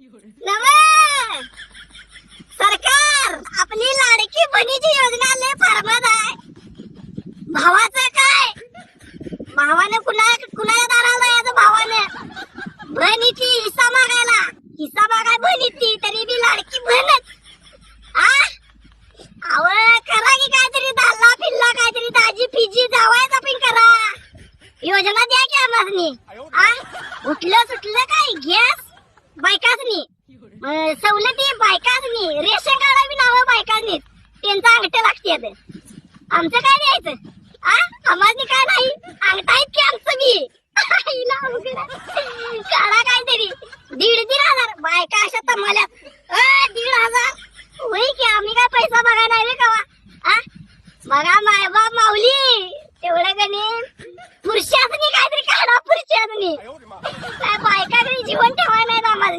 नवे सरकार आपली लाडकी बहिणीची योजना लय फार्मात आहे. भावाचं काय, भावाने कुणाच्या दाराला यायचं, भावाने बहिणीची हिस्सा मागाय बहिणीची, तरी बी लाडकी बहीणच. अव करा की काहीतरी, दाल्ला फिल्ला काहीतरी, ताजी फिजी जावायचा पण करा, योजना द्या की आम्हासनी. उठलं सुटलं काय गॅस बायकासनी, सवलती बायकासनी, रेशन कार्ड बी नाव बायकासनी, त्यांचं अंगठं लागते. आमचं काय द्यायचं? आम्हासनी काय नाही, अंगठा की आमचं बी काढा काहीतरी. 1,500 बायका अशा तमाल्या